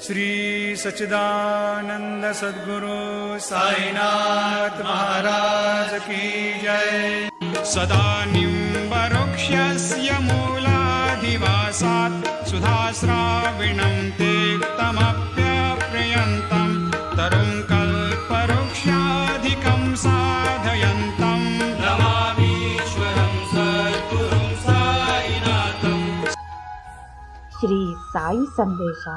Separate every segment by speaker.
Speaker 1: श्री सच्चिदानंद सद्गुरु साईनाथ महाराज की जय। सदा निम्बवृक्षस्य मूलाधिवासात् सुधाश्राविणं तीर्थमप्यप्रियन्तं तरुं कल्पवृक्षाधिकं साधयन्तं नमामीश्वरं सद्गुरुं साईनाथं।
Speaker 2: ಶ್ರೀ ಸಾಯಿ ಸಂದೇಶ.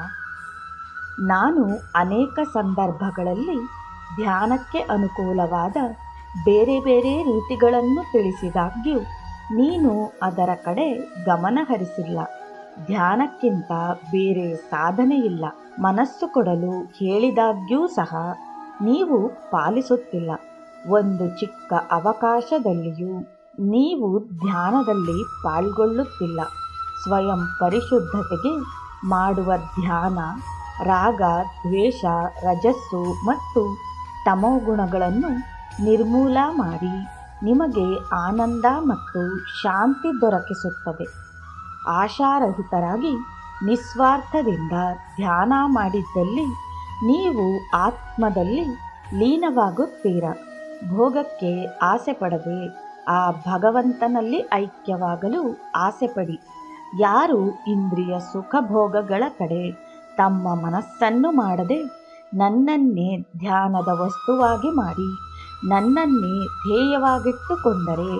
Speaker 2: ನಾನು ಅನೇಕ ಸಂದರ್ಭಗಳಲ್ಲಿ ಧ್ಯಾನಕ್ಕೆ ಅನುಕೂಲವಾದ ಬೇರೆ ಬೇರೆ ರೀತಿಗಳನ್ನು ತಿಳಿಸಿದಾಗ್ಯೂ ನೀನು ಅದರ ಕಡೆ ಗಮನ ಹರಿಸಿಲ್ಲ. ಧ್ಯಾನಕ್ಕಿಂತ ಬೇರೆ ಸಾಧನೆಯಿಲ್ಲ. ಮನಸ್ಸು ಕೊಡಲು ಹೇಳಿದಾಗ್ಯೂ ಸಹ ನೀವು ಪಾಲಿಸುತ್ತಿಲ್ಲ. ಒಂದು ಚಿಕ್ಕ ಅವಕಾಶದಲ್ಲಿಯೂ ನೀವು ಧ್ಯಾನದಲ್ಲಿ ಪಾಲ್ಗೊಳ್ಳುತ್ತಿಲ್ಲ. ಸ್ವಯಂ ಪರಿಶುದ್ಧತೆಗೆ ಮಾಡುವ ಧ್ಯಾನ ರಾಗ, ದ್ವೇಷ, ರಜಸ್ಸು ಮತ್ತು ತಮೋಗುಣಗಳನ್ನು ನಿರ್ಮೂಲ ಮಾಡಿ ನಿಮಗೆ ಆನಂದ ಮತ್ತು ಶಾಂತಿ ದೊರಕಿಸುತ್ತದೆ. ಆಶಾರಹಿತರಾಗಿ ನಿಸ್ವಾರ್ಥದಿಂದ ಧ್ಯಾನ ಮಾಡಿದ್ದಲ್ಲಿ ನೀವು ಆತ್ಮದಲ್ಲಿ ಲೀನವಾಗುತ್ತೀರ. ಭೋಗಕ್ಕೆ ಆಸೆ ಪಡದೆ ಆ ಭಗವಂತನಲ್ಲಿ ಐಕ್ಯವಾಗಲು ಆಸೆಪಡಿ. ಯಾರು ಇಂದ್ರಿಯ ಸುಖ ಭೋಗಗಳ ಕಡೆ ತಮ್ಮ ಮನಸ್ಸನ್ನು ಮಾಡದೆ ನನ್ನನ್ನೇ ಧ್ಯಾನದ ವಸ್ತುವಾಗಿ ಮಾಡಿ ನನ್ನನ್ನೇ ಧ್ಯೇಯವಾಗಿಟ್ಟುಕೊಂಡರೆ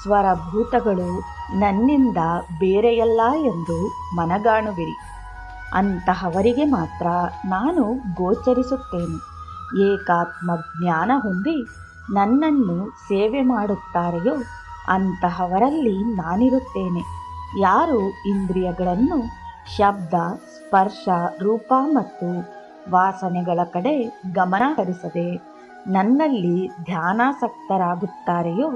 Speaker 2: ಸ್ವರಭೂತಗಳು ನನ್ನಿಂದ ಬೇರೆಯಲ್ಲ ಎಂದು ಮನಗಾಣುವಿರಿ. ಅಂತಹವರಿಗೆ ಮಾತ್ರ ನಾನು ಗೋಚರಿಸುತ್ತೇನೆ. ಏಕಾತ್ಮ ಜ್ಞಾನ ಹೊಂದಿ ನನ್ನನ್ನು ಸೇವೆ ಮಾಡುತ್ತಾರೆಯೋ ಅಂತಹವರಲ್ಲಿ ನಾನಿರುತ್ತೇನೆ. ಯಾರು ಇಂದ್ರಿಯಗಳನ್ನು ಶಬ್ದ, ಸ್ಪರ್ಶ, ರೂಪ ಮತ್ತು ವಾಸನೆಗಳ ಕಡೆ ಗಮನ ಹರಿಸದೆ ನನ್ನಲ್ಲಿ ಧ್ಯಾನಾಸಕ್ತರಾಗುತ್ತಾರೆಯೋ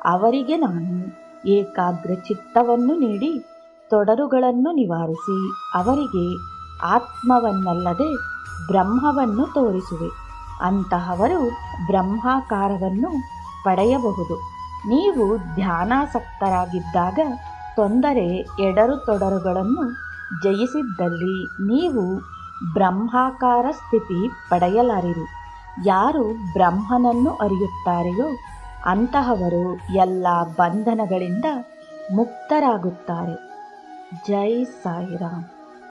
Speaker 2: ಅವರಿಗೆ ನಾನು ಏಕಾಗ್ರ ಚಿತ್ತವನ್ನು ನೀಡಿ ತೊಡರುಗಳನ್ನು ನಿವಾರಿಸಿ ಅವರಿಗೆ ಆತ್ಮವನ್ನಲ್ಲದೆ ಬ್ರಹ್ಮವನ್ನು ತೋರಿಸುವೆ. ಅಂತಹವರು ಬ್ರಹ್ಮಾಕಾರವನ್ನು ಪಡೆಯಬಹುದು. ನೀವು ಧ್ಯಾನಾಸಕ್ತರಾಗಿದ್ದಾಗ ತೊಂದರೆ, ಎಡರು ತೊಡರುಗಳನ್ನು ಜಯಿಸಿದ್ದಲ್ಲಿ ನೀವು ಬ್ರಹ್ಮಾಕಾರ ಸ್ಥಿತಿ ಪಡೆಯಲಾರಿರಿ. ಯಾರು ಬ್ರಹ್ಮನನ್ನು ಅರಿಯುತ್ತಾರೆಯೋ ಅಂತಹವರು ಎಲ್ಲ ಬಂಧನಗಳಿಂದ ಮುಕ್ತರಾಗುತ್ತಾರೆ. ಜೈ ಸಾಯಿರಾಮ್.